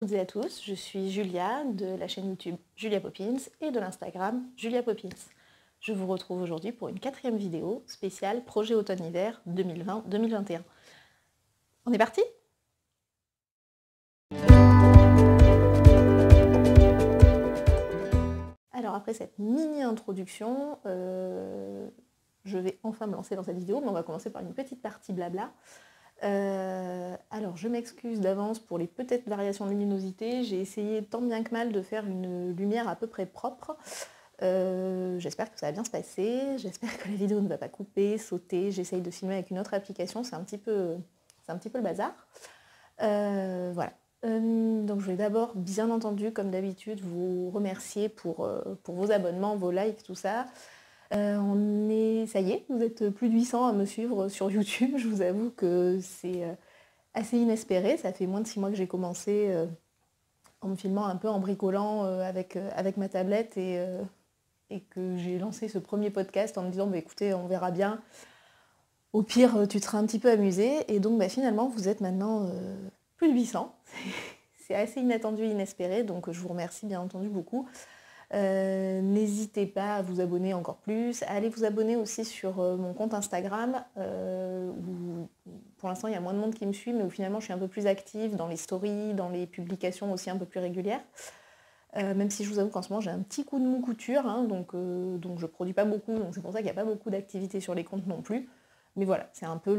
toutes et à tous, je suis Julia de la chaîne YouTube Julia Poppins et de l'Instagram Julia Poppins. Je vous retrouve aujourd'hui pour une 4e vidéo spéciale projet automne-hiver 2020-2021. On est parti ? Alors après cette mini-introduction, je vais enfin me lancer dans cette vidéo, mais on va commencer par une petite partie blabla. Alors je m'excuse d'avance pour les peut-être variations de luminosité, j'ai essayé tant bien que mal de faire une lumière à peu près propre. J'espère que ça va bien se passer, j'espère que la vidéo ne va pas couper, sauter, j'essaye de filmer avec une autre application, c'est un petit peu le bazar. Voilà. Donc je vais d'abord, bien entendu, comme d'habitude, vous remercier pour vos abonnements, vos likes, tout ça. Ça y est, vous êtes plus de 800 à me suivre sur YouTube. Je vous avoue que c'est assez inespéré. Ça fait moins de 6 mois que j'ai commencé en me filmant un peu, en bricolant avec ma tablette et que j'ai lancé ce premier podcast en me disant bah, écoutez, on verra bien. Au pire, tu te seras un petit peu amusé. Et donc finalement, vous êtes maintenant plus de 800. C'est assez inattendu, inespéré. Donc je vous remercie bien entendu beaucoup. N'hésitez pas à vous abonner encore plus, à aller vous abonner aussi sur mon compte Instagram, où pour l'instant il y a moins de monde qui me suit, mais où finalement je suis un peu plus active dans les stories, dans les publications aussi un peu plus régulières. Même si je vous avoue qu'en ce moment j'ai un petit coup de mou couture, hein, donc je produis pas beaucoup, donc c'est pour ça qu'il n'y a pas beaucoup d'activité sur les comptes non plus. Mais voilà, c'est un peu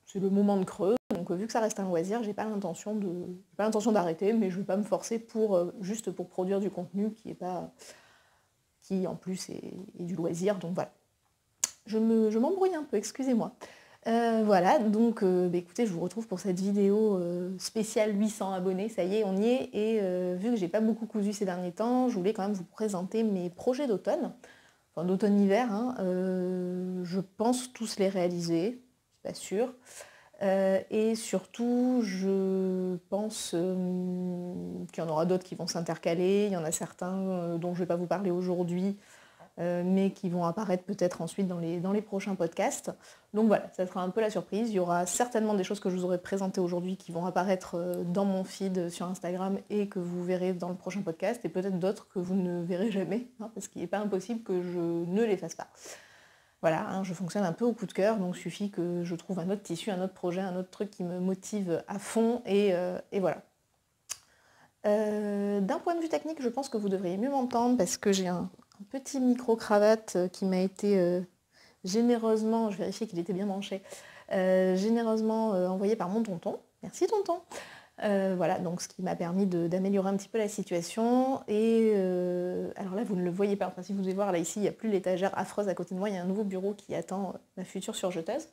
c'est le moment de creux. Donc vu que ça reste un loisir, j'ai pas l'intention d'arrêter, mais je ne vais pas me forcer juste pour produire du contenu qui en plus est du loisir. Donc voilà. Je m'embrouille un peu, excusez-moi. Voilà, donc écoutez, je vous retrouve pour cette vidéo spéciale 800 abonnés, ça y est, on y est. Et vu que j'ai pas beaucoup cousu ces derniers temps, je voulais quand même vous présenter mes projets d'automne, enfin d'automne-hiver. Hein. Je pense tous les réaliser, c'est pas sûr. Et surtout, je pense qu'il y en aura d'autres qui vont s'intercaler. Il y en a certains dont je ne vais pas vous parler aujourd'hui, mais qui vont apparaître peut-être ensuite dans les prochains podcasts. Donc voilà, ça sera un peu la surprise. Il y aura certainement des choses que je vous aurai présentées aujourd'hui qui vont apparaître dans mon feed sur Instagram et que vous verrez dans le prochain podcast, et peut-être d'autres que vous ne verrez jamais, hein, parce qu'il n'est pas impossible que je ne les fasse pas. Voilà, hein, je fonctionne un peu au coup de cœur, donc il suffit que je trouve un autre tissu, un autre projet, un autre truc qui me motive à fond, et voilà. D'un point de vue technique, je pense que vous devriez mieux m'entendre, parce que j'ai un petit micro-cravate qui m'a été généreusement, je vérifiais qu'il était bien branché, généreusement envoyé par mon tonton. Merci tonton. Voilà, donc ce qui m'a permis d'améliorer un petit peu la situation. Et alors là, vous ne le voyez pas, enfin si vous devez voir, là ici, il n'y a plus l'étagère affreuse à côté de moi, il y a un nouveau bureau qui attend ma future surjeteuse.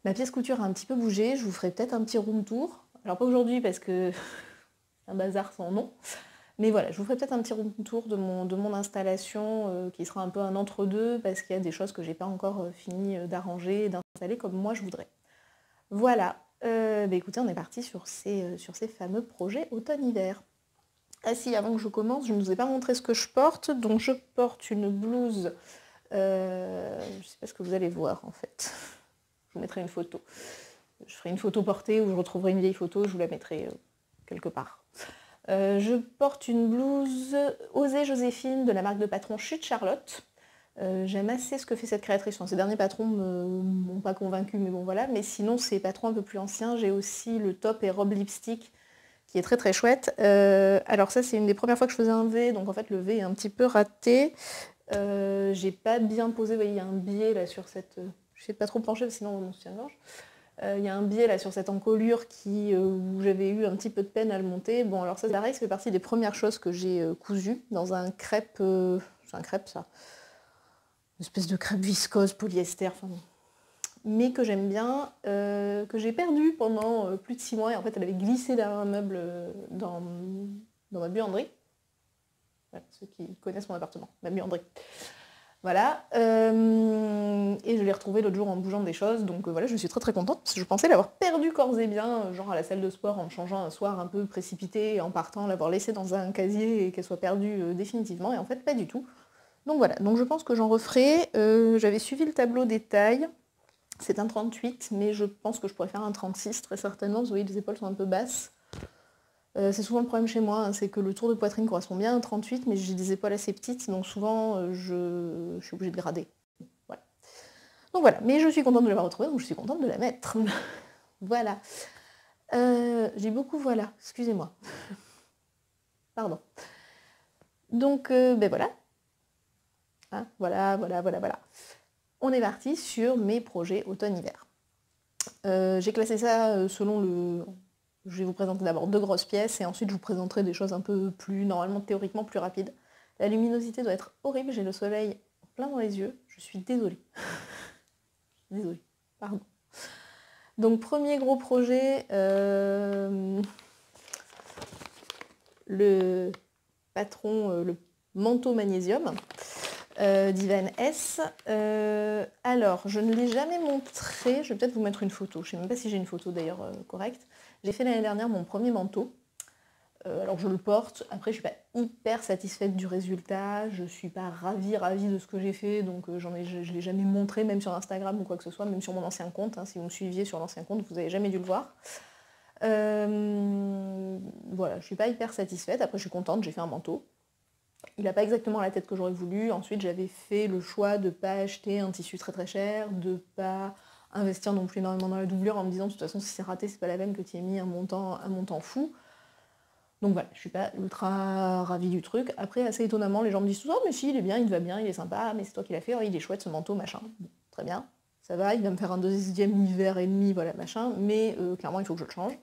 Ma pièce couture a un petit peu bougé, je vous ferai peut-être un petit room tour. Alors pas aujourd'hui parce que c'est un bazar sans nom, mais voilà, je vous ferai peut-être un petit room tour de mon installation qui sera un peu un entre-deux, parce qu'il y a des choses que j'ai pas encore fini d'arranger et d'installer comme moi je voudrais. Voilà. Écoutez, on est parti sur ces fameux projets automne-hiver. Ah si, avant que je commence, je ne vous ai pas montré ce que je porte. Donc je porte une blouse, je ne sais pas ce que vous allez voir en fait. Je vous mettrai une photo. Je ferai une photo portée ou je retrouverai une vieille photo, je vous la mettrai quelque part. Je porte une blouse Osée Joséphine de la marque de patron Chute Charlotte. J'aime assez ce que fait cette créatrice. Enfin, ces derniers patrons m'ont pas convaincue, mais bon voilà. Mais sinon, ces patrons un peu plus anciens, j'ai aussi le top et robe lipstick qui est très très chouette. Alors ça, c'est une des premières fois que je faisais un V, donc en fait le V est un petit peu raté. J'ai pas bien posé, vous voyez, il y a un biais là sur cette... Je sais pas trop pencher, sinon mon soutien-gorge. Il y a un biais là sur cette encolure où j'avais eu un petit peu de peine à le monter. Bon, alors ça, c'est pareil, ça fait partie des premières choses que j'ai cousues dans un crêpe... c'est un crêpe, ça. Une espèce de crêpe viscose, polyester, enfin bon. Mais que j'aime bien, que j'ai perdu pendant plus de 6 mois, et en fait elle avait glissé derrière un meuble dans ma buanderie. Voilà, ceux qui connaissent mon appartement, ma buanderie. Voilà, et je l'ai retrouvée l'autre jour en bougeant des choses, donc voilà, je suis très très contente, parce que je pensais l'avoir perdue corps et bien, genre à la salle de sport, en me changeant un soir un peu précipité, et en partant, l'avoir laissée dans un casier et qu'elle soit perdue définitivement, et en fait pas du tout. Donc voilà, donc je pense que j'en referai. J'avais suivi le tableau des tailles. C'est un 38, mais je pense que je pourrais faire un 36 très certainement. Vous voyez, les épaules sont un peu basses. C'est souvent le problème chez moi, hein, c'est que le tour de poitrine correspond bien à un 38, mais j'ai des épaules assez petites, donc souvent je suis obligée de grader. Voilà. Donc voilà, mais je suis contente de l'avoir retrouvée, donc je suis contente de la mettre. Voilà. J'ai beaucoup voilà, excusez-moi. Pardon. Donc ben voilà. Hein, voilà. On est parti sur mes projets automne-hiver. J'ai classé ça selon le... Je vais vous présenter d'abord 2 grosses pièces et ensuite je vous présenterai des choses un peu plus, normalement, théoriquement plus rapides. La luminosité doit être horrible, j'ai le soleil plein dans les yeux, je suis désolée. Désolée, pardon. Donc premier gros projet, le patron, le manteau magnésium d'Ivan S. Alors, je ne l'ai jamais montré, je vais peut-être vous mettre une photo, je ne sais même pas si j'ai une photo d'ailleurs correcte. J'ai fait l'année dernière mon premier manteau, alors je le porte, après je suis pas hyper satisfaite du résultat, je suis pas ravie de ce que j'ai fait, donc je l'ai jamais montré, même sur Instagram ou quoi que ce soit, même sur mon ancien compte, hein, si vous me suiviez sur l'ancien compte, vous n'avez jamais dû le voir. Voilà, je suis pas hyper satisfaite, après je suis contente, j'ai fait un manteau. Il n'a pas exactement la tête que j'aurais voulu. Ensuite, j'avais fait le choix de ne pas acheter un tissu très très cher, de ne pas investir non plus énormément dans la doublure en me disant de toute façon si c'est raté, c'est pas la peine que tu aies mis un montant fou. Donc voilà, je suis pas ultra ravie du truc. Après, assez étonnamment, les gens me disent « Oh mais si, il est bien, il te va bien, il est sympa, mais c'est toi qui l'as fait, oh, il est chouette ce manteau, machin. » Bon, très bien, ça va, il va me faire un 2e hiver et demi, voilà, machin, mais clairement, il faut que je le change.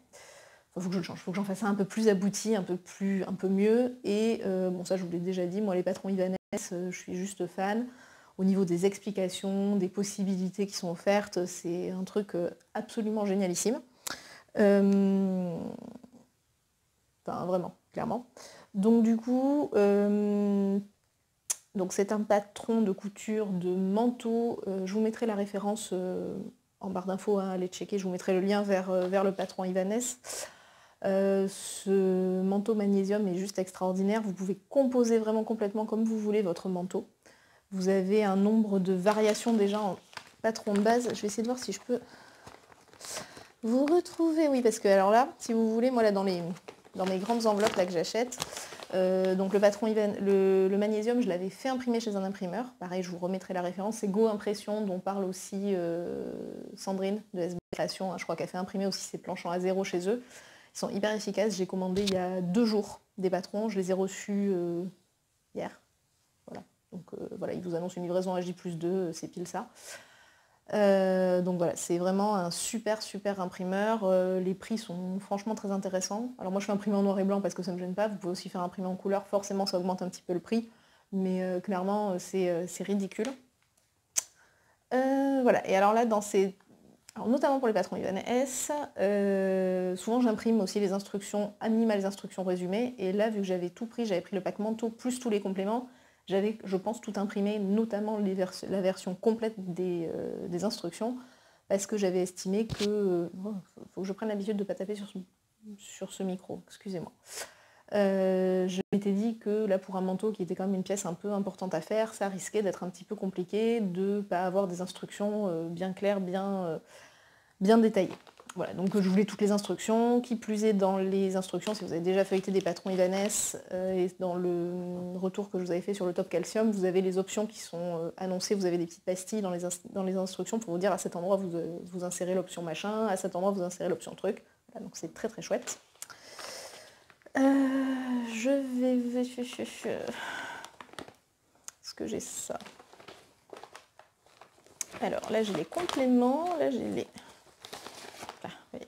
Enfin, faut que j'en fasse un peu plus abouti, un peu mieux. Et bon, ça je vous l'ai déjà dit, moi les patrons Ivan S, je suis juste fan. Au niveau des explications, des possibilités qui sont offertes, c'est un truc absolument génialissime. Enfin vraiment, clairement. Donc du coup, donc c'est un patron de couture de manteau. Je vous mettrai la référence en barre d'infos, hein, allez checker, je vous mettrai le lien vers le patron Ivan S. Ce manteau magnésium est juste extraordinaire. Vous pouvez composer vraiment complètement comme vous voulez votre manteau. Vous avez un nombre de variations déjà en patron de base. Je vais essayer de voir si je peux vous retrouver. Oui, parce que alors là, si vous voulez, moi là dans mes grandes enveloppes là que j'achète, donc le patron le magnésium, je l'avais fait imprimer chez un imprimeur. Pareil, je vous remettrai la référence. C'est Go Impression, dont parle aussi Sandrine de SB Création. Hein, je crois qu'elle fait imprimer aussi ses planches en A0 chez eux. Ils sont hyper efficaces. J'ai commandé il y a 2 jours des patrons. Je les ai reçus hier. Voilà. Donc voilà, ils vous annoncent une livraison J+2, c'est pile ça. Donc voilà, c'est vraiment un super imprimeur. Les prix sont franchement très intéressants. Alors moi je fais imprimer en noir et blanc parce que ça ne me gêne pas. Vous pouvez aussi faire imprimer en couleur. Forcément ça augmente un petit peu le prix. Mais clairement c'est ridicule. Voilà, et alors là dans ces... Alors, notamment pour les patrons Ivan S, souvent j'imprime aussi les instructions, à minima les instructions résumées, et là vu que j'avais tout pris, j'avais pris le pack manteau plus tous les compléments, j'avais, je pense, tout imprimé, notamment la version complète des instructions, parce que j'avais estimé que... faut que je prenne l'habitude de ne pas taper sur ce micro, excusez-moi. Je m'étais dit que là pour un manteau qui était quand même une pièce un peu importante à faire, ça risquait d'être un petit peu compliqué de ne pas avoir des instructions bien claires, bien détaillées. Voilà, donc je voulais toutes les instructions, qui plus est dans les instructions, si vous avez déjà feuilleté des patrons Ivan S, et dans le retour que je vous avais fait sur le top calcium, vous avez les options qui sont annoncées, vous avez des petites pastilles dans les instructions pour vous dire à cet endroit vous insérez l'option machin, à cet endroit vous insérez l'option truc. Voilà, donc c'est très chouette. Je vais... Est-ce que j'ai ça? Alors là j'ai les compléments, là j'ai les... Ah, oui.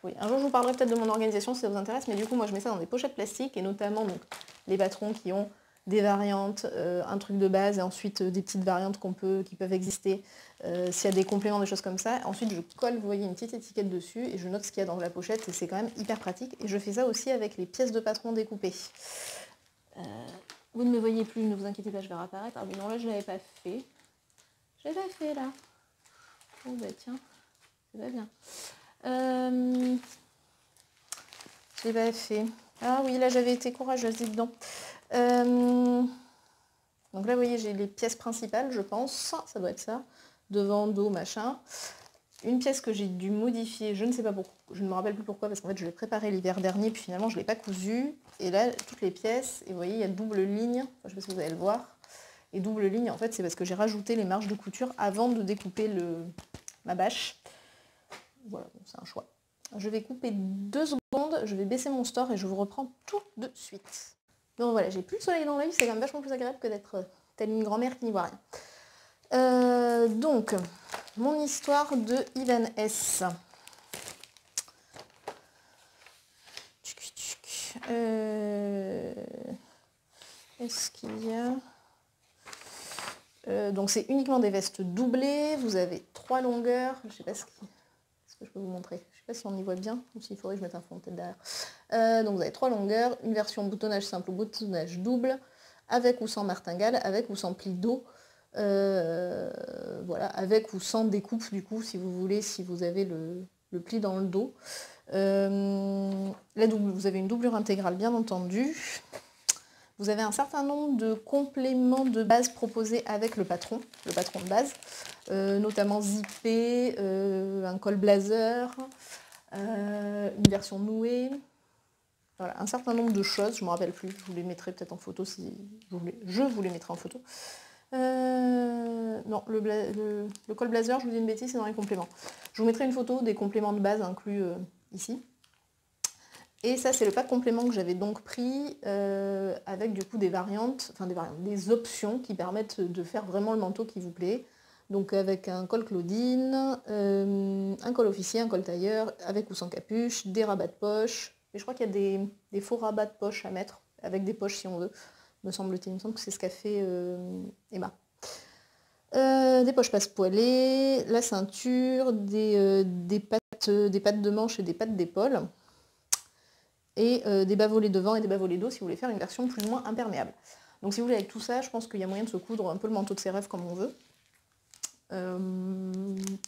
Oui, un jour je vous parlerai peut-être de mon organisation si ça vous intéresse, mais du coup moi je mets ça dans des pochettes plastiques et notamment donc, les patrons qui ont des variantes, un truc de base et ensuite des petites variantes qui peuvent exister, s'il y a des compléments, des choses comme ça. Ensuite je colle, vous voyez, une petite étiquette dessus et je note ce qu'il y a dans la pochette et c'est quand même hyper pratique. Et je fais ça aussi avec les pièces de patron découpées. Vous ne me voyez plus, ne vous inquiétez pas, je vais réapparaître. Ah mais non, là je ne l'avais pas fait. Je l'ai pas fait là. Oh bah tiens, c'est pas bien. Je l'ai pas fait. Ah oui, là j'avais été courageuse, dis dedans. Donc là, vous voyez, j'ai les pièces principales, je pense. Ça doit être ça. Devant, dos, machin. une pièce que j'ai dû modifier, je ne sais pas pourquoi, je ne me rappelle plus pourquoi, parce qu'en fait je l'ai préparée l'hiver dernier, puis finalement je ne l'ai pas cousu. Et là, toutes les pièces, et vous voyez, il y a double ligne, enfin, je ne sais pas si vous allez le voir. Et double ligne, en fait, c'est parce que j'ai rajouté les marges de couture avant de découper ma bâche. Voilà, bon, c'est un choix. Je vais couper 2 secondes, je vais baisser mon store et je vous reprends tout de suite. Donc voilà, j'ai plus le soleil dans l'œil, c'est quand même vachement plus agréable que d'être telle une grand-mère qui n'y voit rien. Donc, mon histoire de Ivan S. Est-ce qu'il y a... donc c'est uniquement des vestes doublées, vous avez 3 longueurs, je sais pas ce que je peux vous montrer, je sais pas si on y voit bien, ou s'il faudrait que je mette un fond de tête derrière. Donc vous avez 3 longueurs, une version boutonnage simple ou boutonnage double, avec ou sans martingale, avec ou sans pli dos, voilà, avec ou sans découpe du coup, si vous voulez, si vous avez le pli dans le dos. Vous avez une doublure intégrale bien entendu. Vous avez un certain nombre de compléments de base proposés avec le patron de base, notamment zippé, un col blazer, une version nouée, voilà, un certain nombre de choses, je ne me rappelle plus, je vous les mettrai peut-être en photo si vous voulez, je vous les mettrai en photo. Non, le col blazer, je vous dis une bêtise, c'est dans les compléments. Je vous mettrai une photo des compléments de base inclus ici. Et ça, c'est le pack complément que j'avais donc pris avec du coup des variantes, des options qui permettent de faire vraiment le manteau qui vous plaît. Donc avec un col Claudine, un col officier, un col tailleur, avec ou sans capuche, des rabats de poche. Et je crois qu'il y a des faux rabats de poche à mettre, avec des poches si on veut, me semble-t-il. Il me semble que c'est ce qu'a fait Emma. Des poches passe-poilées, la ceinture, des pattes de manche et des pattes d'épaule. Et des bas volets devant et des bas volets dos si vous voulez faire une version plus ou moins imperméable. Donc si vous voulez avec tout ça, je pense qu'il y a moyen de se coudre un peu le manteau de ses rêves comme on veut.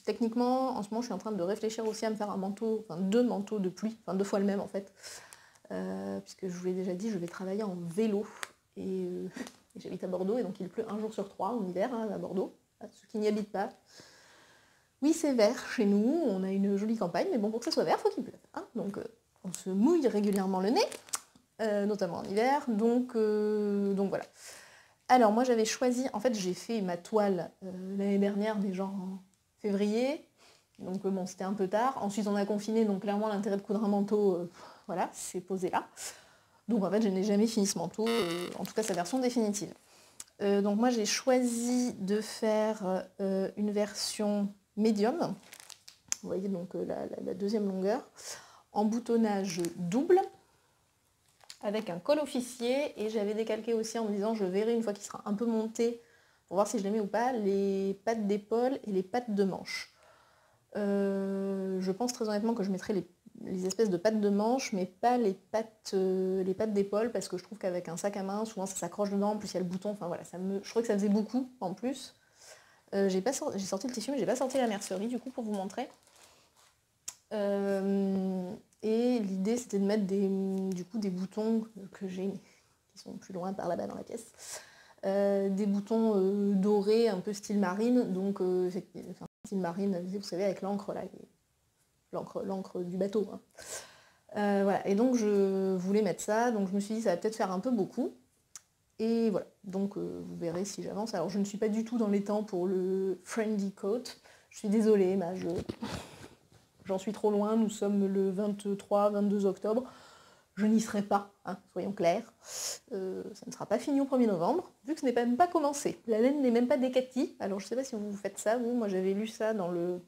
Techniquement, en ce moment, je suis en train de réfléchir aussi à me faire un manteau, enfin 2 manteaux de pluie, enfin 2 fois le même en fait. Puisque je vous l'ai déjà dit, je vais travailler en vélo. Et j'habite à Bordeaux, et donc il pleut 1 jour sur 3 en hiver à Bordeaux. À ceux qui n'y habitent pas. Oui, c'est vert chez nous, on a une jolie campagne, mais bon, pour que ça soit vert, il faut qu'il pleuve. Hein, donc on se mouille régulièrement le nez, notamment en hiver, donc voilà. Alors moi j'avais choisi, en fait j'ai fait ma toile l'année dernière, mais genre en février, donc bon c'était un peu tard. Ensuite on a confiné, donc clairement l'intérêt de coudre un manteau, voilà, c'est posé là. Donc en fait je n'ai jamais fini ce manteau, en tout cas sa version définitive. Donc moi j'ai choisi de faire une version médium, vous voyez donc la deuxième longueur, en boutonnage double, avec un col officier, et j'avais décalqué aussi en me disant je verrai une fois qu'il sera un peu monté, pour voir si je les mets ou pas, les pattes d'épaule et les pattes de manche. Je pense très honnêtement que je mettrai les espèces de pattes de manche, mais pas les pattes d'épaule, parce que je trouve qu'avec un sac à main, souvent ça s'accroche dedans, en plus il y a le bouton, enfin voilà, je trouvais que ça faisait beaucoup en plus. J'ai sorti le tissu, mais j'ai pas sorti la mercerie du coup pour vous montrer. Et l'idée c'était de mettre des boutons que j'ai, qui sont plus loin par là-bas dans la pièce. Des boutons dorés, un peu style marine, donc style marine, vous savez, avec l'encre là, l'encre du bateau. Hein. Voilà, et donc je voulais mettre ça, donc je me suis dit ça va peut-être faire un peu beaucoup. Et voilà, donc vous verrez si j'avance. Alors je ne suis pas du tout dans les temps pour le friendly coat, je suis désolée, j'en suis trop loin, nous sommes le 23-22 octobre, je n'y serai pas, hein, soyons clairs. Ça ne sera pas fini au 1er novembre, vu que ce n'est même pas commencé. La laine n'est même pas décatie, alors je ne sais pas si vous faites ça, vous, moi j'avais lu ça dans le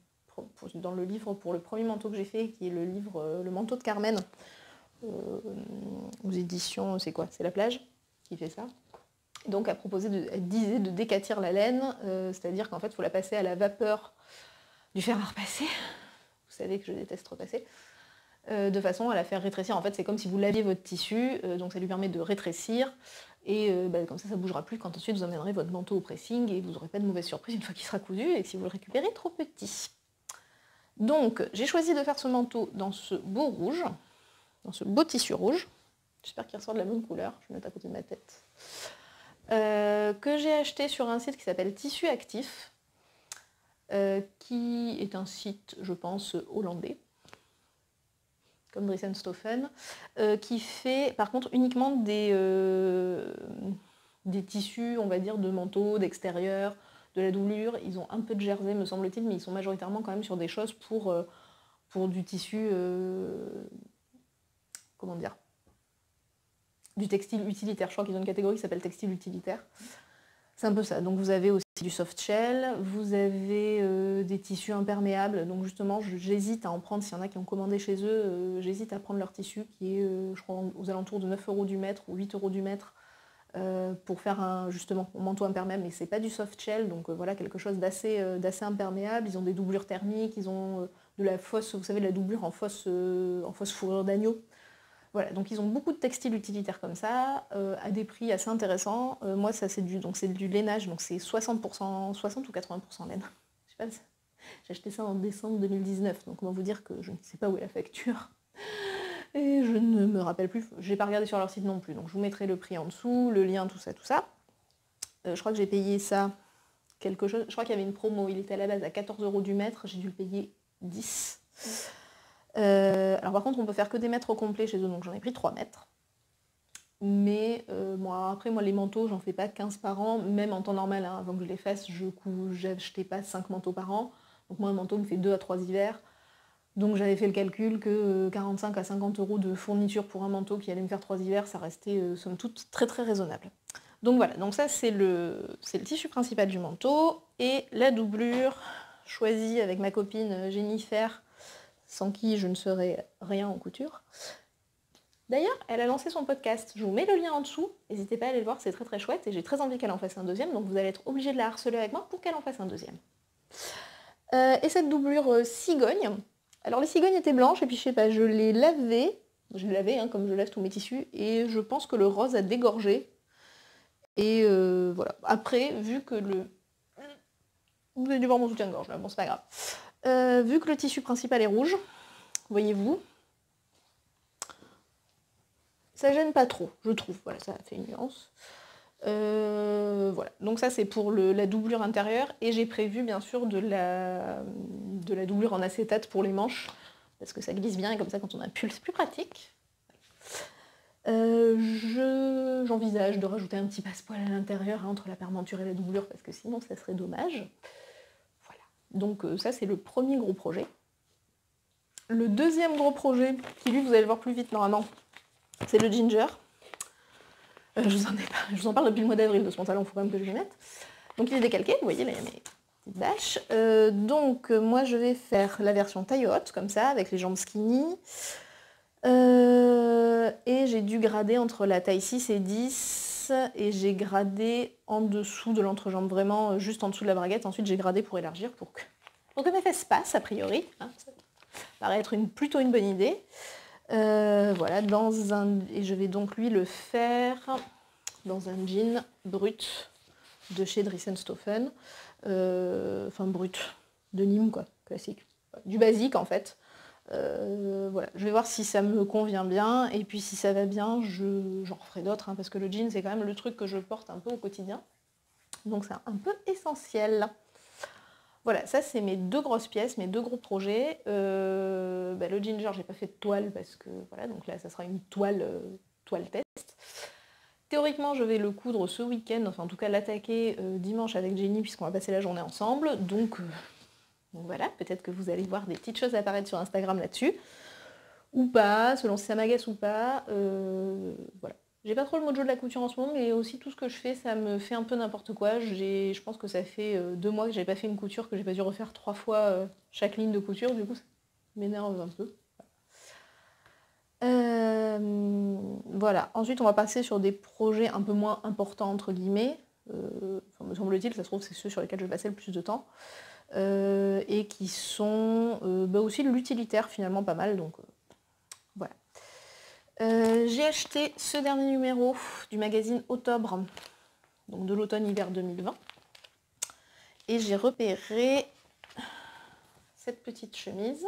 livre pour le premier manteau que j'ai fait, qui est le livre Le manteau de Carmen, aux éditions, c'est quoi? C'est La Plage qui fait ça. Donc elle disait de décatir la laine, c'est-à-dire qu'en fait il faut la passer à la vapeur du fer à repasser. Vous savez que je déteste repasser, de façon à la faire rétrécir. En fait, c'est comme si vous laviez votre tissu, donc ça lui permet de rétrécir, et comme ça ne bougera plus quand ensuite vous emmènerez votre manteau au pressing, et vous n'aurez pas de mauvaise surprise une fois qu'il sera cousu, et que si vous le récupérez trop petit. Donc, j'ai choisi de faire ce manteau dans ce beau rouge, dans ce beau tissu rouge. J'espère qu'il ressort de la bonne couleur, je vais mettre à côté de ma tête. Que j'ai acheté sur un site qui s'appelle Tissu Actif. qui est un site, je pense, hollandais, comme Dressenstoffen, qui fait par contre uniquement des tissus, on va dire, de manteau, d'extérieur, de la doublure. Ils ont un peu de jersey, me semble-t-il, mais ils sont majoritairement quand même sur des choses pour du tissu, comment dire, du textile utilitaire. Je crois qu'ils ont une catégorie qui s'appelle textile utilitaire. C'est un peu ça. Donc vous avez aussi du soft shell, vous avez des tissus imperméables. Donc justement, j'hésite à en prendre, s'il y en a qui ont commandé chez eux, j'hésite à prendre leur tissu qui est, je crois, aux alentours de 9 € du mètre ou 8 € du mètre pour faire justement un manteau imperméable. Mais c'est pas du soft shell, donc voilà, quelque chose d'assez imperméable. Ils ont des doublures thermiques, ils ont de la fausse, vous savez, de la doublure en fausse fourrure d'agneau. Voilà, donc ils ont beaucoup de textiles utilitaires comme ça, à des prix assez intéressants. Moi, ça c'est du lainage, donc c'est 60%, 60 ou 80% laine. Je sais pas, j'ai acheté ça en décembre 2019, donc on va vous dire que je ne sais pas où est la facture. Et je ne me rappelle plus, j'ai pas regardé sur leur site non plus, donc je vous mettrai le prix en dessous, le lien, tout ça, tout ça. Je crois que j'ai payé ça quelque chose, je crois qu'il y avait une promo, il était à la base à 14 € du mètre, j'ai dû le payer 10. Alors par contre on peut faire que des mètres au complet chez eux, donc j'en ai pris 3 mètres. Mais après moi les manteaux j'en fais pas 15 par an, même en temps normal, hein, avant que je les fasse, j'achetais pas 5 manteaux par an. Donc moi un manteau me fait 2 à 3 hivers. Donc j'avais fait le calcul que 45 à 50 € de fourniture pour un manteau qui allait me faire 3 hivers, ça restait somme toute très très raisonnable. Donc voilà, donc ça c'est le tissu principal du manteau, et la doublure choisie avec ma copine Jennifer, sans qui je ne serais rien en couture. D'ailleurs, elle a lancé son podcast, je vous mets le lien en dessous, n'hésitez pas à aller le voir, c'est très très chouette, et j'ai très envie qu'elle en fasse un deuxième, donc vous allez être obligé de la harceler avec moi pour qu'elle en fasse un deuxième. Et cette doublure cigogne, alors les cigognes étaient blanches, et puis je sais pas, je l'ai lavée, hein, comme je lave tous mes tissus, et je pense que le rose a dégorgé, et voilà. Après, vu que vous avez dû voir mon soutien-gorge là, bon c'est pas grave. Vu que le tissu principal est rouge, voyez-vous, ça gêne pas trop, je trouve. Voilà, ça fait une nuance. Voilà, donc ça c'est pour la doublure intérieure, et j'ai prévu bien sûr de la doublure en acétate pour les manches, parce que ça glisse bien, et comme ça quand on a un pull c'est plus pratique. J'envisage de rajouter un petit passepoil à l'intérieur, hein, entre la fermeture et la doublure, parce que sinon ça serait dommage. Voilà, donc ça c'est le premier gros projet. Le deuxième gros projet, qui lui vous allez le voir plus vite normalement, c'est le ginger. Je vous en parle depuis le mois d'avril de ce pantalon, il faut quand même que je le mette. Donc il est décalqué, vous voyez là il y a mes petites bâches. Donc moi je vais faire la version taille haute, comme ça, avec les jambes skinny. Et j'ai dû grader entre la taille 6 et 10, et j'ai gradé en dessous de l'entrejambe, vraiment juste en dessous de la braguette. Ensuite j'ai gradé pour élargir, pour que mes fesses passent a priori. Hein, ça paraît être plutôt une bonne idée. Voilà, et je vais donc lui le faire dans un jean brut de chez Dressenstoffen, enfin brut, de Nîmes quoi, classique, du basique en fait. Voilà, je vais voir si ça me convient bien, et puis si ça va bien, j'en referai d'autres, hein, parce que le jean c'est quand même le truc que je porte un peu au quotidien, donc c'est un peu essentiel. Voilà, ça c'est mes deux grosses pièces, mes deux gros projets. Le ginger, j'ai pas fait de toile parce que voilà, donc là ça sera une toile test. Théoriquement, je vais le coudre ce week-end, enfin en tout cas l'attaquer dimanche avec Jenny, puisqu'on va passer la journée ensemble. Donc voilà, peut-être que vous allez voir des petites choses apparaître sur Instagram là-dessus. Ou pas, selon si ça m'agace ou pas. Voilà. J'ai pas trop le mojo de la couture en ce moment, mais aussi tout ce que je fais, ça me fait un peu n'importe quoi. Je pense que ça fait 2 mois que j'avais pas fait une couture, que j'ai pas dû refaire 3 fois chaque ligne de couture, du coup ça m'énerve un peu. Voilà, ensuite on va passer sur des projets un peu moins importants entre guillemets. Me semble-t-il, ça se trouve c'est ceux sur lesquels je vais passer le plus de temps. Et qui sont aussi l'utilitaire finalement pas mal, donc voilà. J'ai acheté ce dernier numéro du magazine Octobre, donc de l'automne-hiver 2020, et j'ai repéré cette petite chemise,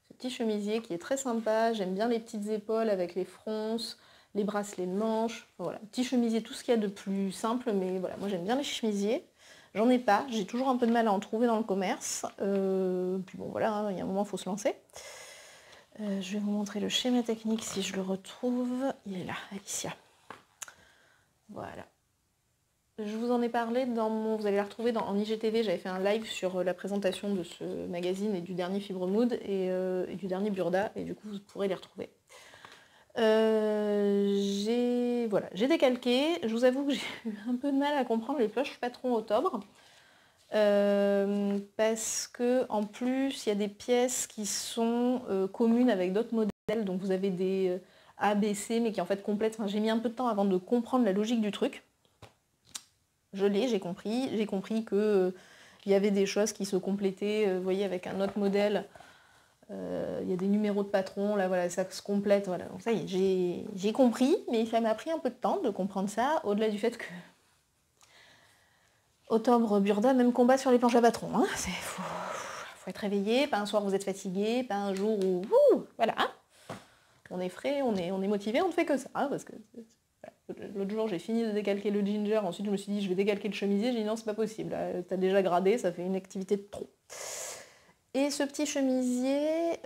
ce petit chemisier qui est très sympa. J'aime bien les petites épaules avec les fronces, les bracelets de manches, voilà, petit chemisier, tout ce qu'il y a de plus simple, mais voilà, moi j'aime bien les chemisiers. J'en ai pas, j'ai toujours un peu de mal à en trouver dans le commerce. Puis bon voilà, hein, il y a un moment il faut se lancer. Je vais vous montrer le schéma technique si je le retrouve. Il est là, Alicia. Voilà. Je vous en ai parlé dans mon... Vous allez la retrouver en IGTV, j'avais fait un live sur la présentation de ce magazine et du dernier Fibre Mood et du dernier Burda, et du coup vous pourrez les retrouver. J'ai décalqué, je vous avoue que j'ai eu un peu de mal à comprendre les poches patron Octobre, parce que en plus il y a des pièces qui sont communes avec d'autres modèles, donc vous avez des A, B, C, mais qui en fait complètent, enfin, j'ai mis un peu de temps avant de comprendre la logique du truc. J'ai compris que il y avait des choses qui se complétaient, vous voyez, avec un autre modèle. Il y a des numéros de patron, là voilà, ça se complète, voilà. Donc ça y est, j'ai compris, mais ça m'a pris un peu de temps de comprendre ça, au-delà du fait que Octobre, Burda, même combat sur les planches à patron. Hein. Faut être réveillé, pas un soir vous êtes fatigué, pas un jour où voilà. Hein. On est frais, on est motivé, on ne fait que ça, hein, parce que l'autre jour, j'ai fini de décalquer le ginger, ensuite je me suis dit, je vais décalquer le chemisier, j'ai dit non, c'est pas possible, t'as déjà gradé, ça fait une activité de trop. Et ce petit chemisier,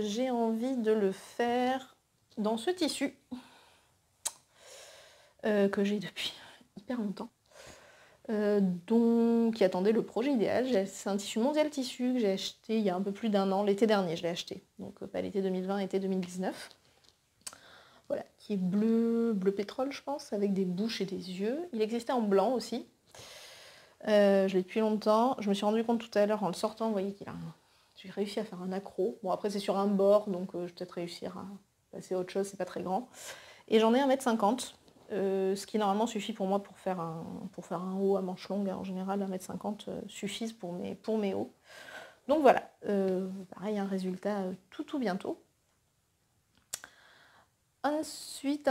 j'ai envie de le faire dans ce tissu, que j'ai depuis hyper longtemps, qui attendait le projet idéal. C'est un tissu mondial tissu que j'ai acheté il y a un peu plus d'1 an, l'été dernier je l'ai acheté, donc pas l'été 2020, été 2019. Voilà, qui est bleu pétrole, je pense, avec des bouches et des yeux. Il existait en blanc aussi. Je l'ai depuis longtemps. Je me suis rendu compte tout à l'heure en le sortant, vous voyez j'ai réussi à faire un accro. Bon, après, c'est sur un bord, donc je vais peut-être réussir à passer à autre chose, c'est pas très grand. Et j'en ai 1,50 m, ce qui normalement suffit pour moi pour faire un haut à manches longues. En général, 1,50 m suffisent pour mes hauts. Donc voilà, pareil, un résultat tout bientôt. Ensuite,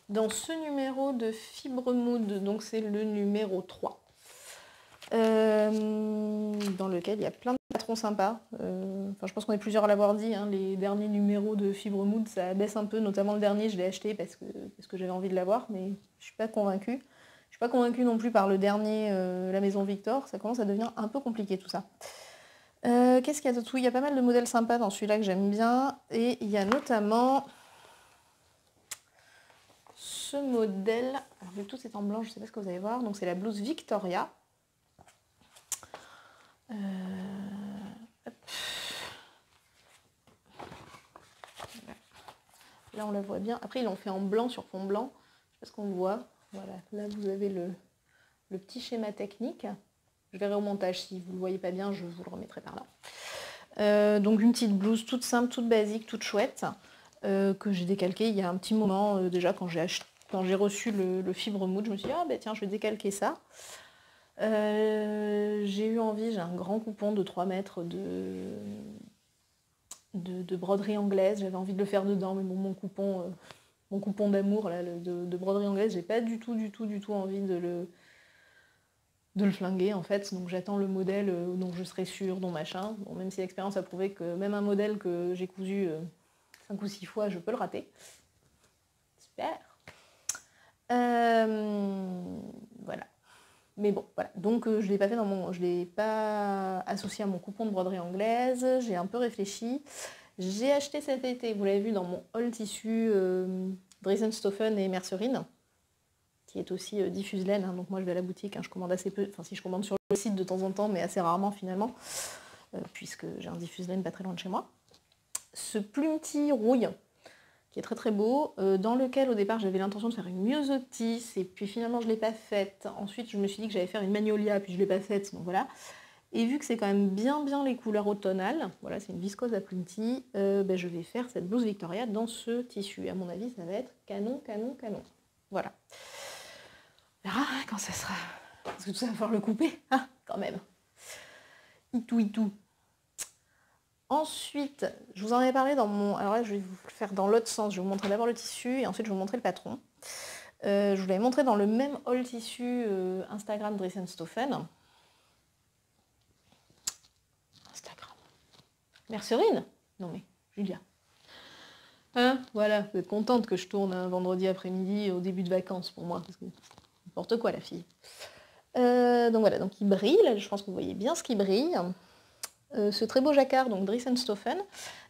dans ce numéro de Fibre Mood, donc c'est le numéro 3, dans lequel il y a plein de patrons sympas. Je pense qu'on est plusieurs à l'avoir dit, hein, les derniers numéros de Fibre Mood, ça baisse un peu, notamment le dernier, je l'ai acheté parce que j'avais envie de l'avoir, mais je suis pas convaincue. Je suis pas convaincue non plus par le dernier, la Maison Victor, ça commence à devenir un peu compliqué tout ça. Qu'est-ce qu'il y a d'autre? Oui, il y a pas mal de modèles sympas dans celui-là que j'aime bien. Et il y a notamment ce modèle. Alors, vu que tout est en blanc, je ne sais pas ce que vous allez voir. Donc, c'est la blouse Victoria. Là, on la voit bien. Après, ils l'ont fait en blanc sur fond blanc. Je ne sais pas ce qu'on le voit. Voilà, là, vous avez le petit schéma technique. Je verrai au montage. Si vous ne le voyez pas bien, je vous le remettrai par là. Donc une petite blouse toute simple, toute basique, toute chouette, que j'ai décalquée il y a un petit moment déjà quand j'ai reçu le Fibre Mood. Je me suis dit, ah bah tiens, je vais décalquer ça. J'ai eu envie, j'ai un grand coupon de 3 mètres de broderie anglaise. J'avais envie de le faire dedans, mais bon, mon coupon d'amour là, de broderie anglaise, j'ai pas du tout envie de le flinguer en fait, donc j'attends le modèle dont je serai sûre, dont machin. Bon, même si l'expérience a prouvé que même un modèle que j'ai cousu 5 ou 6 fois, je peux le rater. Super. Voilà. Mais bon, voilà. Donc je l'ai pas associé à mon coupon de broderie anglaise. J'ai un peu réfléchi. J'ai acheté cet été, vous l'avez vu dans mon haul tissu Dresden-Stoffen et Mercerine, qui est aussi diffuse laine, hein, donc moi je vais à la boutique, hein, je commande assez peu, enfin si je commande sur le site de temps en temps, mais assez rarement finalement, puisque j'ai un diffuse laine pas très loin de chez moi. Ce plumetis rouille, qui est très beau, dans lequel au départ j'avais l'intention de faire une myosotis, et puis finalement je ne l'ai pas faite. Ensuite je me suis dit que j'allais faire une magnolia, puis je ne l'ai pas faite, donc voilà. Et vu que c'est quand même bien les couleurs automnales, voilà, c'est une viscose à plumetis, je vais faire cette blouse Victoria dans ce tissu. À mon avis, ça va être canon. Voilà. On verra hein, quand ça sera. Parce que tout ça va falloir le couper, hein, quand même. Itou. Ensuite, je vous en avais parlé dans mon... Alors là, je vais vous le faire dans l'autre sens. Je vais vous montrer d'abord le tissu et ensuite je vais vous montrer le patron. Je vous l'avais montré dans le même haul tissu Instagram Dresden-Stoffen. Instagram. Mercerine? Non mais, Julia. Hein, voilà, vous êtes contente que je tourne un vendredi après-midi au début de vacances pour moi. Parce que n'importe quoi la fille. Donc voilà, donc il brille, là je pense que vous voyez bien ce qui brille. Ce très beau jacquard, donc Dries&Stoffen.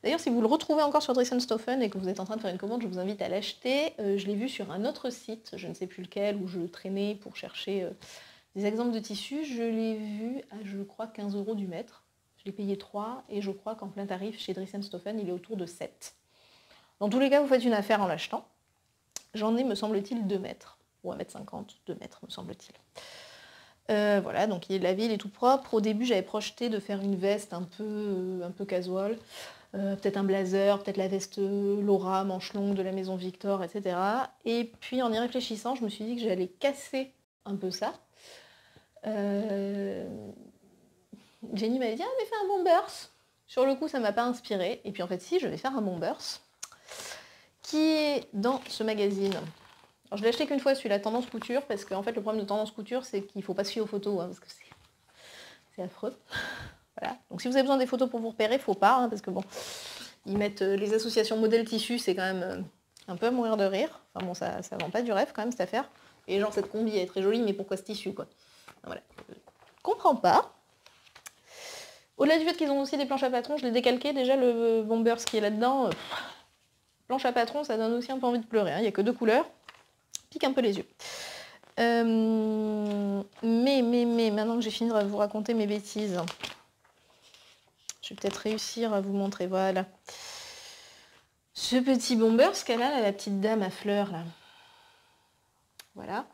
D'ailleurs, si vous le retrouvez encore sur Dries&Stoffen et que vous êtes en train de faire une commande, je vous invite à l'acheter. Je l'ai vu sur un autre site, je ne sais plus lequel, où je traînais pour chercher des exemples de tissus. Je l'ai vu à, je crois, 15 € du mètre. Je l'ai payé 3 et je crois qu'en plein tarif chez Dries&Stoffen, il est autour de 7. Dans tous les cas, vous faites une affaire en l'achetant. J'en ai, me semble-t-il, 2 mètres, ou 1,50 m, 2 mètres, me semble-t-il. Voilà, donc la ville est tout propre. Au début, j'avais projeté de faire une veste un peu casual, peut-être un blazer, peut-être la veste Laura, manche longue de la maison Victor, etc. Et puis en y réfléchissant, je me suis dit que j'allais casser un peu ça. Jenny m'avait dit « Ah, mais fais un bombers !» Sur le coup, ça ne m'a pas inspiré. Et puis en fait, si, je vais faire un bombers qui est dans ce magazine. Alors je l'ai acheté qu'une fois, celui-là, Tendance Couture, parce qu'en fait le problème de Tendance Couture, c'est qu'il ne faut pas se fier aux photos, hein, parce que c'est affreux. Voilà. Donc si vous avez besoin des photos pour vous repérer, il ne faut pas, hein, parce que bon, ils mettent les associations modèles tissus, c'est quand même un peu à mourir de rire. Enfin bon, ça vend pas du rêve quand même cette affaire. Et genre cette combi elle est très jolie, mais pourquoi ce tissu quoi? Voilà. Je comprends pas. Au-delà du fait qu'ils ont aussi des planches à patron, je l'ai décalqué, déjà le bombers qui est là-dedans, planche à patron, ça donne aussi un peu envie de pleurer, hein. Il n'y a que 2 couleurs. Pique un peu les yeux. Mais, maintenant que j'ai fini de vous raconter mes bêtises, je vais peut-être réussir à vous montrer, voilà. Ce petit bomber, ce qu'elle a, là, la petite dame à fleurs, là. Voilà.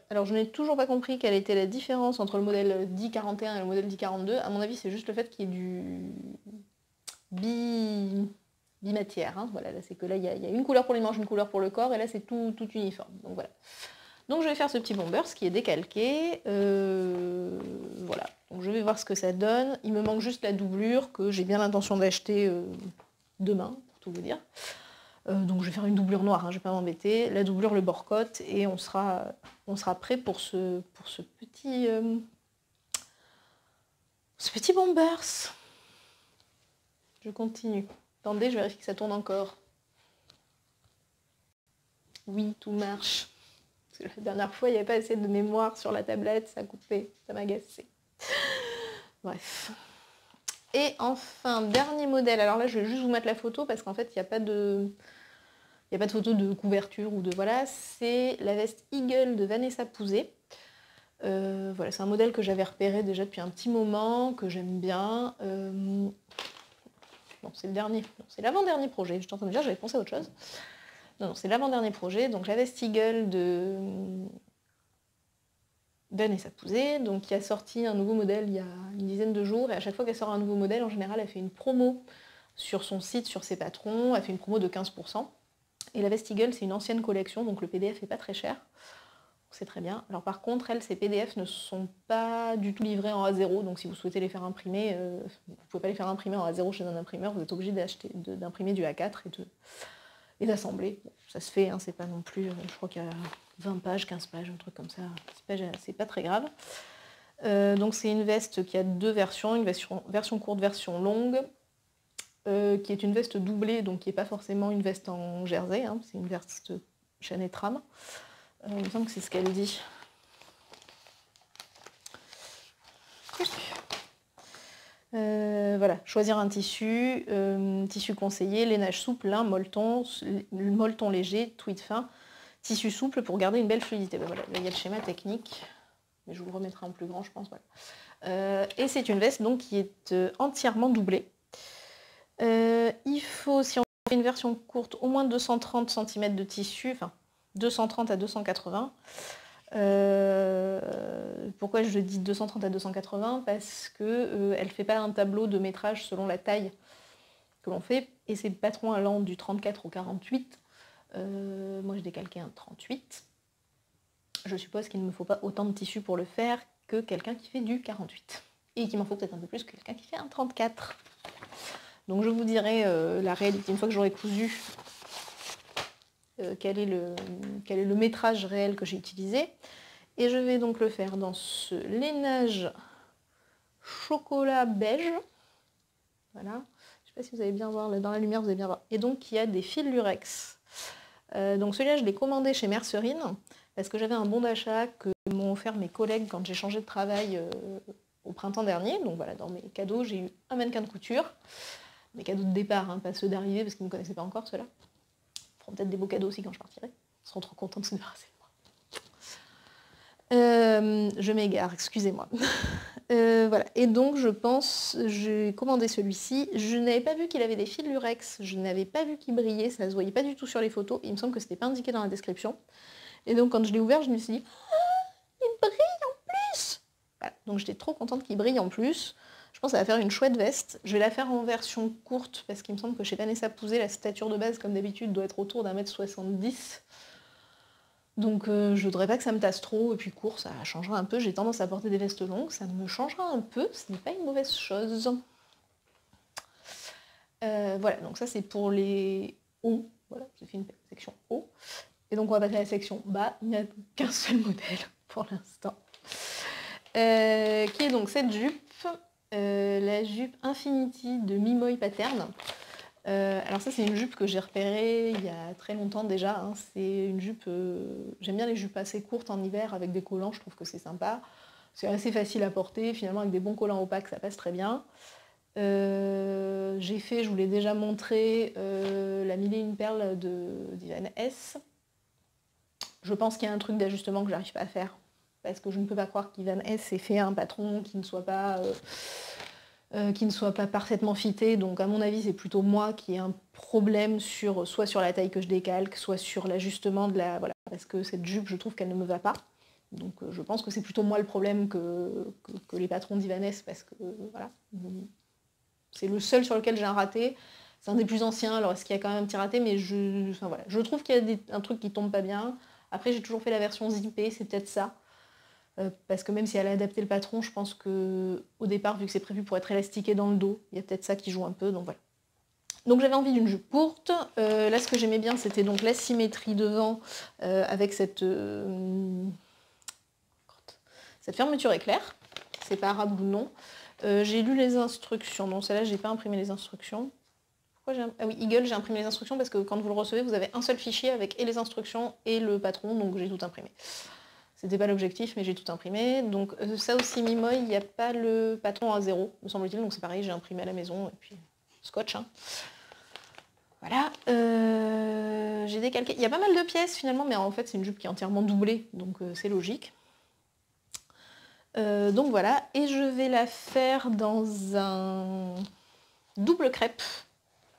Alors, je n'ai toujours pas compris quelle était la différence entre le modèle 1041 et le modèle 1042. À mon avis, c'est juste le fait qu'il y ait du bimatière, hein. Voilà, là c'est que là il y a une couleur pour les manches, une couleur pour le corps, et là c'est tout uniforme. Donc voilà. Donc je vais faire ce petit bombers qui est décalqué. Voilà. Donc je vais voir ce que ça donne. Il me manque juste la doublure que j'ai bien l'intention d'acheter demain, pour tout vous dire. Donc je vais faire une doublure noire, hein, je vais pas m'embêter. La doublure, le bord-côte, et on sera prêt pour ce petit bombers. Je continue. Attendez, je vérifie que ça tourne encore. Oui, tout marche. Parce que la dernière fois, il n'y avait pas assez de mémoire sur la tablette, ça a coupé, ça m'a agacé. Bref. Et enfin, dernier modèle. Alors là, je vais juste vous mettre la photo parce qu'en fait, il n'y a pas de photo de couverture ou de voilà. C'est la veste Eagle de Vanessa Pouzet. Voilà, c'est un modèle que j'avais repéré déjà depuis un petit moment, que j'aime bien. Non, c'est le dernier. Non, c'est l'avant-dernier projet. Je suis en train de me dire, j'avais pensé à autre chose. Non, c'est l'avant-dernier projet. Donc la veste Eagle de Vanessa Pouzet, donc qui a sorti un nouveau modèle il y a une dizaine de jours. Et à chaque fois qu'elle sort un nouveau modèle, en général, elle fait une promo sur son site, sur ses patrons. Elle fait une promo de 15%. Et la veste Eagle, c'est une ancienne collection, donc le PDF n'est pas très cher. C'est très bien. Alors par contre, ces PDF ne sont pas du tout livrés en A0, donc si vous souhaitez les faire imprimer, vous ne pouvez pas les faire imprimer en A0 chez un imprimeur, vous êtes obligé d'imprimer du A4 et d'assembler. Bon, ça se fait, hein, c'est pas non plus, je crois qu'il y a 20 pages, 15 pages, un truc comme ça, c'est pas très grave. Donc c'est une veste qui a 2 versions, une version courte, version longue, qui est une veste doublée, donc qui n'est pas forcément une veste en jersey, hein, c'est une veste chaîne et trame. Il me semble que c'est ce qu'elle dit. Voilà, choisir un tissu, tissu conseillé, lainage souple, lin, molleton léger, tweed fin, tissu souple pour garder une belle fluidité. Ben voilà, là, il y a le schéma technique, mais je vous le remettrai en plus grand, je pense. Voilà. Et c'est une veste donc qui est entièrement doublée. Il faut, si on fait une version courte, au moins 230 cm de tissu, enfin 230 à 280. Pourquoi je dis 230 à 280? Parce qu'elle ne fait pas un tableau de métrage selon la taille que l'on fait, et c'est le patron allant du 34 au 48. Moi, j'ai décalqué un 38. Je suppose qu'il ne me faut pas autant de tissu pour le faire que quelqu'un qui fait du 48. Et qu'il m'en faut peut-être un peu plus que quelqu'un qui fait un 34. Donc je vous dirai la réalité une fois que j'aurai cousu. Quel est le métrage réel que j'ai utilisé. Et je vais donc le faire dans ce lainage chocolat beige. Voilà. Je ne sais pas si vous allez bien voir, là, dans la lumière vous allez bien voir. Et donc il y a des fils lurex. Donc celui-là je l'ai commandé chez Mercerine, parce que j'avais un bon d'achat que m'ont offert mes collègues quand j'ai changé de travail au printemps dernier. Donc voilà, dans mes cadeaux, j'ai eu un mannequin de couture. Mes cadeaux de départ, hein, pas ceux d'arrivée, parce qu'ils ne me connaissaient pas encore, ceux-là. Ils feront peut-être des beaux cadeaux aussi quand je partirai. Ils seront trop contents de se débarrasser de moi. Je m'égare, excusez-moi. Voilà, et donc je pense, j'ai commandé celui-ci. Je n'avais pas vu qu'il avait des fils lurex, je n'avais pas vu qu'il brillait, ça se voyait pas du tout sur les photos. Il me semble que c'était pas indiqué dans la description. Et donc quand je l'ai ouvert, je me suis dit, il brille en plus. Voilà, donc j'étais trop contente qu'il brille en plus. Je pense que ça va faire une chouette veste. Je vais la faire en version courte parce qu'il me semble que chez Vanessa Pouzet, la stature de base, comme d'habitude, doit être autour d'1m70. Donc je voudrais pas que ça me tasse trop, et puis court, ça changera un peu. J'ai tendance à porter des vestes longues, ça me changera un peu, ce n'est pas une mauvaise chose. Voilà, donc ça c'est pour les hauts. Voilà, j'ai fait une section haut. Et donc on va passer à la section bas. Il n'y a qu'un seul modèle pour l'instant. Qui est donc cette jupe, la jupe Infinity de Mimoy Pattern. Alors ça c'est une jupe que j'ai repérée il y a très longtemps déjà, hein. C'est une jupe, j'aime bien les jupes assez courtes en hiver avec des collants, je trouve que c'est sympa. C'est assez facile à porter, finalement avec des bons collants opaques ça passe très bien. J'ai fait, je vous l'ai déjà montré, la 1001 perles d'Ivan S. Je pense qu'il y a un truc d'ajustement que j'arrive pas à faire, parce que je ne peux pas croire qu'Ivan S ait fait un patron qui ne soit pas parfaitement fité, donc à mon avis c'est plutôt moi qui ai un problème soit sur la taille que je décalque, soit sur l'ajustement de la... Voilà, parce que cette jupe je trouve qu'elle ne me va pas, donc je pense que c'est plutôt moi le problème que les patrons d'Ivanès, parce que voilà, c'est le seul sur lequel j'ai un raté, c'est un des plus anciens, alors est-ce qu'il y a quand même un petit raté, mais enfin, voilà, je trouve qu'il y a un truc qui tombe pas bien. Après j'ai toujours fait la version zippée, c'est peut-être ça. Parce que même si elle a adapté le patron, je pense qu'au départ, vu que c'est prévu pour être élastiqué dans le dos, il y a peut-être ça qui joue un peu, donc voilà. Donc j'avais envie d'une jupe courte. Là, ce que j'aimais bien, c'était donc la symétrie devant, avec cette fermeture éclair. C'est pas arabe ou non. J'ai lu les instructions. Non, celle-là, j'ai pas imprimé les instructions. Ah oui, Eagle, j'ai imprimé les instructions parce que quand vous le recevez, vous avez un seul fichier avec et les instructions et le patron, donc j'ai tout imprimé. C'était pas l'objectif, mais j'ai tout imprimé. Donc ça aussi, Mimoy, il n'y a pas le patron à 0, me semble-t-il. Donc c'est pareil, j'ai imprimé à la maison, et puis scotch. Hein. Voilà. J'ai décalqué. Il y a pas mal de pièces finalement, mais en fait c'est une jupe qui est entièrement doublée, donc c'est logique. Donc voilà, et je vais la faire dans un double crêpe.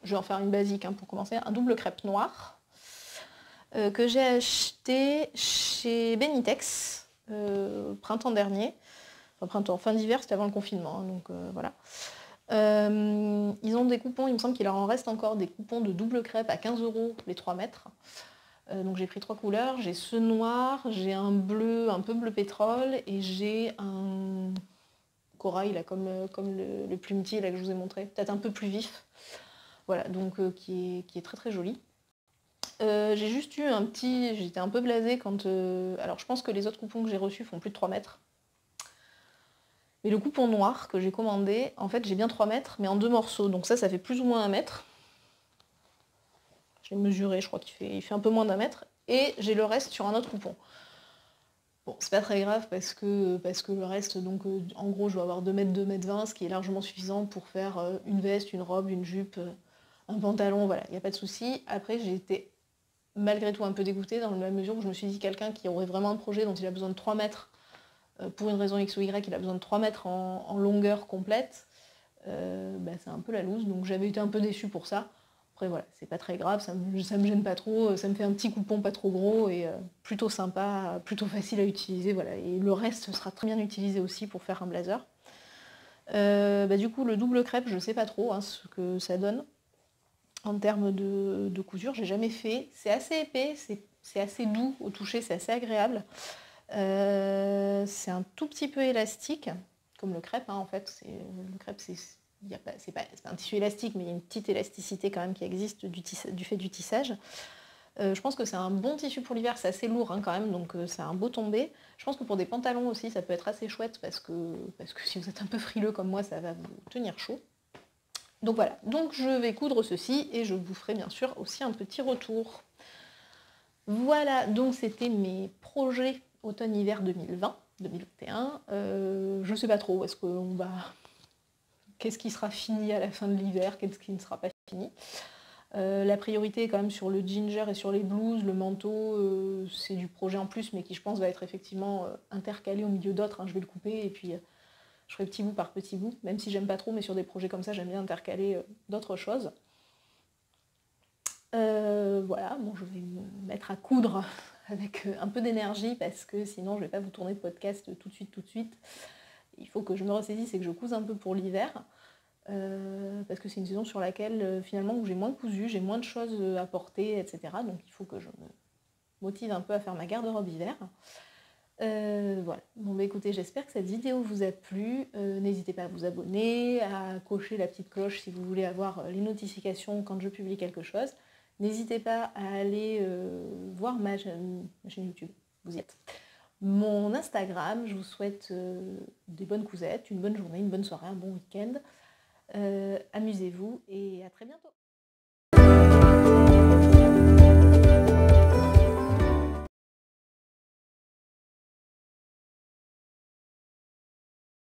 Je vais en faire une basique hein, pour commencer, un double crêpe noir. Que j'ai acheté chez Benitex printemps dernier. Enfin printemps, fin d'hiver, c'était avant le confinement, hein, donc voilà. Ils ont des coupons, il me semble qu'il leur en reste encore des coupons de double crêpe à 15 € les 3 mètres. Donc j'ai pris 3 couleurs, j'ai ce noir, j'ai un bleu, un peu bleu pétrole, et j'ai un corail là, comme le plumetier là, que je vous ai montré, peut-être un peu plus vif. Voilà, donc qui est très très joli. J'ai juste eu j'étais un peu blasée quand... alors je pense que les autres coupons que j'ai reçus font plus de 3 mètres. Mais le coupon noir que j'ai commandé, en fait j'ai bien 3 mètres, mais en 2 morceaux. Donc ça fait plus ou moins 1 mètre. Je l'ai mesuré, je crois qu'il fait un peu moins d'1 mètre. Et j'ai le reste sur un autre coupon. Bon, c'est pas très grave parce que le reste, donc en gros je dois avoir 2 mètres, 2 mètres 20, ce qui est largement suffisant pour faire une veste, une robe, une jupe, un pantalon, voilà, il n'y a pas de souci. Après j'ai été malgré tout un peu dégoûtée dans la mesure où je me suis dit quelqu'un qui aurait vraiment un projet dont il a besoin de 3 mètres, pour une raison X ou Y, il a besoin de 3 mètres en longueur complète, c'est un peu la loose, donc j'avais été un peu déçue pour ça. Après voilà, c'est pas très grave, ça me gêne pas trop, ça me fait un petit coupon pas trop gros et plutôt sympa, plutôt facile à utiliser, voilà. Et le reste sera très bien utilisé aussi pour faire un blazer. Du coup le double crêpe, je sais pas trop hein, ce que ça donne. En termes de couture, j'ai jamais fait. C'est assez épais, c'est assez doux au toucher, c'est assez agréable. C'est un tout petit peu élastique, comme le crêpe hein, en fait. Le crêpe, c'est pas un tissu élastique, mais il y a une petite élasticité quand même qui existe du fait du tissage. Je pense que c'est un bon tissu pour l'hiver, c'est assez lourd hein, quand même, donc c'est un beau tombé. Je pense que pour des pantalons aussi, ça peut être assez chouette parce que si vous êtes un peu frileux comme moi, ça va vous tenir chaud. Donc voilà, donc je vais coudre ceci et je vous ferai bien sûr aussi un petit retour. Voilà, donc c'était mes projets automne-hiver 2021. Je sais pas trop, qu'est-ce qui sera fini à la fin de l'hiver, qu'est-ce qui ne sera pas fini. La priorité est quand même sur le ginger et sur les blues. Le manteau, c'est du projet en plus, mais qui je pense va être effectivement intercalé au milieu d'autres. Je vais le couper et puis je ferai petit bout par petit bout, même si j'aime pas trop, mais sur des projets comme ça, j'aime bien intercaler d'autres choses. Voilà, bon, je vais me mettre à coudre avec un peu d'énergie parce que sinon je vais pas vous tourner de podcast tout de suite. Il faut que je me ressaisisse et que je couse un peu pour l'hiver. Parce que c'est une saison sur laquelle finalement où j'ai moins cousu, j'ai moins de choses à porter, etc. Donc il faut que je me motive un peu à faire ma garde-robe hiver. Voilà. Bon bah écoutez, j'espère que cette vidéo vous a plu. N'hésitez pas à vous abonner, à cocher la petite cloche si vous voulez avoir les notifications quand je publie quelque chose. N'hésitez pas à aller voir ma chaîne YouTube, vous y êtes. Mon Instagram, je vous souhaite des bonnes cousettes, une bonne journée, une bonne soirée, un bon week-end. Amusez-vous et à très bientôt.